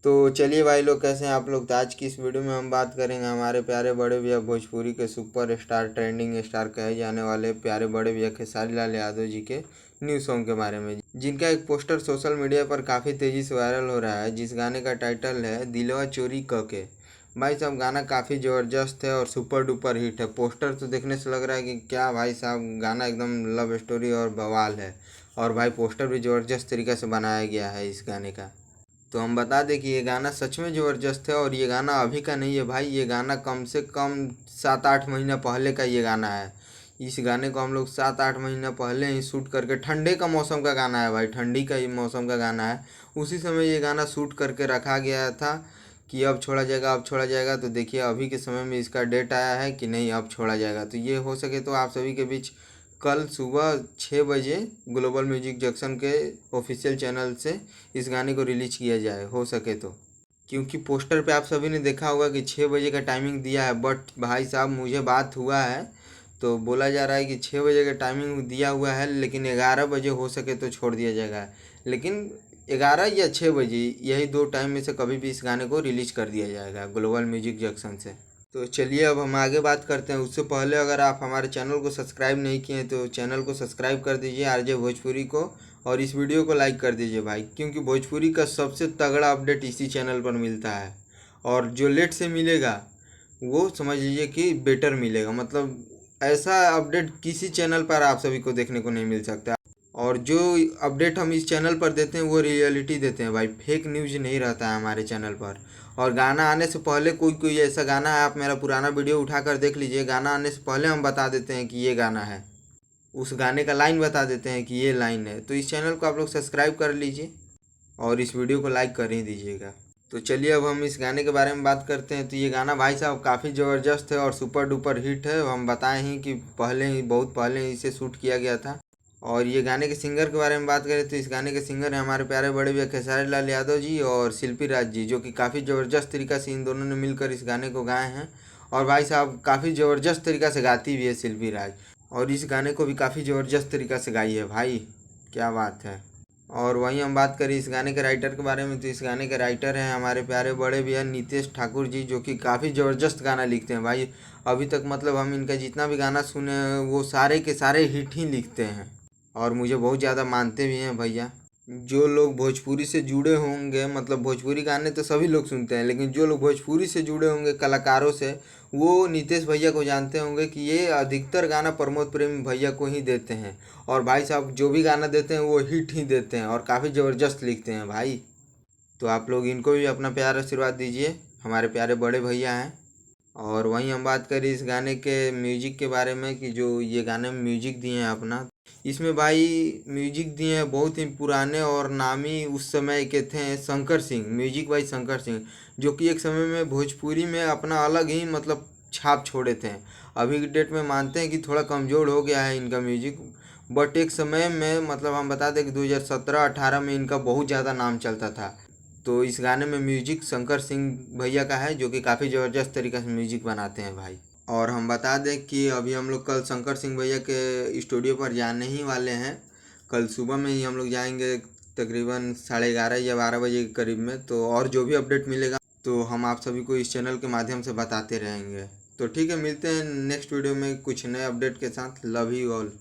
तो चलिए भाई लोग, कैसे हैं आप लोग। तो आज की इस वीडियो में हम बात करेंगे हमारे प्यारे बड़े भैया भोजपुरी के सुपर स्टार, ट्रेंडिंग स्टार कहे जाने वाले प्यारे बड़े भैया खेसारी लाल यादव जी के न्यू सॉन्ग के बारे में, जिनका एक पोस्टर सोशल मीडिया पर काफ़ी तेज़ी से वायरल हो रहा है, जिस गाने का टाइटल है दिलवा चोरी क के। भाई साहब, गाना काफ़ी ज़बरदस्त है और सुपर डुपर हिट है। पोस्टर तो देखने से लग रहा है कि क्या भाई साहब, गाना एकदम लव स्टोरी और बवाल है। और भाई पोस्टर भी ज़बरदस्त तरीके से बनाया गया है इस गाने का। तो हम बता दें कि ये गाना सच में ज़बरदस्त है और ये गाना अभी का नहीं है भाई। ये गाना कम से कम 7-8 महीना पहले का ये गाना है। इस गाने को हम लोग 7-8 महीना पहले ही शूट करके, ठंडे का मौसम का गाना है भाई, ठंडी का ही मौसम का गाना है। उसी समय ये गाना शूट करके रखा गया था कि अब छोड़ा जाएगा, अब छोड़ा जाएगा। तो देखिए अभी के समय में इसका डेट आया है कि नहीं, अब छोड़ा जाएगा। तो ये हो सके तो आप सभी के बीच कल सुबह 6 बजे ग्लोबल म्यूजिक जंक्शन के ऑफिशियल चैनल से इस गाने को रिलीज किया जाए, हो सके तो। क्योंकि पोस्टर पे आप सभी ने देखा होगा कि 6 बजे का टाइमिंग दिया है, बट भाई साहब मुझे बात हुआ है तो बोला जा रहा है कि 6 बजे का टाइमिंग दिया हुआ है, लेकिन 11 बजे हो सके तो छोड़ दिया जाएगा। लेकिन 11 या 6 बजे, यही दो टाइम में से कभी भी इस गाने को रिलीज कर दिया जाएगा ग्लोबल म्यूजिक जंक्शन से। तो चलिए अब हम आगे बात करते हैं। उससे पहले अगर आप हमारे चैनल को सब्सक्राइब नहीं किए हैं तो चैनल को सब्सक्राइब कर दीजिए आरजे भोजपुरी को, और इस वीडियो को लाइक कर दीजिए भाई, क्योंकि भोजपुरी का सबसे तगड़ा अपडेट इसी चैनल पर मिलता है। और जो लेट से मिलेगा वो समझ लीजिए कि बेटर मिलेगा। मतलब ऐसा अपडेट किसी चैनल पर आप सभी को देखने को नहीं मिल सकता। और जो अपडेट हम इस चैनल पर देते हैं वो रियलिटी देते हैं भाई, फेक न्यूज़ नहीं रहता है हमारे चैनल पर। और गाना आने से पहले कोई कोई ऐसा गाना है, आप मेरा पुराना वीडियो उठा कर देख लीजिए, गाना आने से पहले हम बता देते हैं कि ये गाना है, उस गाने का लाइन बता देते हैं कि ये लाइन है। तो इस चैनल को आप लोग सब्सक्राइब कर लीजिए और इस वीडियो को लाइक कर ही दीजिएगा। तो चलिए अब हम इस गाने के बारे में बात करते हैं। तो ये गाना भाई साहब काफ़ी ज़बरदस्त है और सुपर डुपर हिट है। हम बताएं ही कि पहले ही, बहुत पहले ही इसे शूट किया गया था। और ये गाने के सिंगर के बारे में बात करें तो इस गाने के सिंगर हैं हमारे प्यारे बड़े भैया खेसारी लाल यादव जी और शिल्पी राज जी, जो कि काफ़ी ज़बरदस्त तरीक़ा से इन दोनों ने मिलकर इस गाने को गाए हैं। और भाई साहब काफ़ी ज़बरदस्त तरीक़ा से गाती भी है शिल्पी राज, और इस गाने को भी काफ़ी ज़बरदस्त तरीक़ा से गाई है भाई, क्या बात है। और वहीं हम बात करें इस गाने के राइटर के बारे में तो इस गाने के राइटर हैं हमारे प्यारे बड़े भैया नीतेश ठाकुर जी, जो कि काफ़ी ज़बरदस्त गाना लिखते हैं भाई। अभी तक मतलब हम इनका जितना भी गाना सुने हैं वो सारे के सारे हिट ही लिखते हैं और मुझे बहुत ज़्यादा मानते भी हैं भैया। जो लोग भोजपुरी से जुड़े होंगे, मतलब भोजपुरी गाने तो सभी लोग सुनते हैं, लेकिन जो लोग भोजपुरी से जुड़े होंगे कलाकारों से, वो नीतेश भैया को जानते होंगे कि ये अधिकतर गाना प्रमोद प्रेमी भैया को ही देते हैं। और भाई साहब जो भी गाना देते हैं वो हिट ही देते हैं और काफ़ी ज़बरदस्त लिखते हैं भाई। तो आप लोग इनको भी अपना प्यार आशीर्वाद दीजिए, हमारे प्यारे बड़े भैया हैं। और वहीं हम बात करें इस गाने के म्यूजिक के बारे में कि जो ये गाने में म्यूजिक दिए हैं अपना, इसमें भाई म्यूजिक दिए हैं बहुत ही पुराने और नामी उस समय के थे शंकर सिंह, म्यूजिक भाई शंकर सिंह, जो कि एक समय में भोजपुरी में अपना अलग ही मतलब छाप छोड़े थे। अभी की डेट में मानते हैं कि थोड़ा कमज़ोर हो गया है इनका म्यूजिक, बट एक समय में मतलब हम बता दें कि 2017-18 में इनका बहुत ज़्यादा नाम चलता था। तो इस गाने में म्यूजिक शंकर सिंह भैया का है, जो कि काफ़ी ज़बरदस्त तरीके से म्यूजिक बनाते हैं भाई। और हम बता दें कि अभी हम लोग कल शंकर सिंह भैया के स्टूडियो पर जाने ही वाले हैं। कल सुबह में ही हम लोग जाएंगे, तकरीबन 11:30 या 12 बजे के करीब में। तो और जो भी अपडेट मिलेगा तो हम आप सभी को इस चैनल के माध्यम से बताते रहेंगे। तो ठीक है, मिलते हैं नेक्स्ट वीडियो में कुछ नए अपडेट के साथ। Love you all.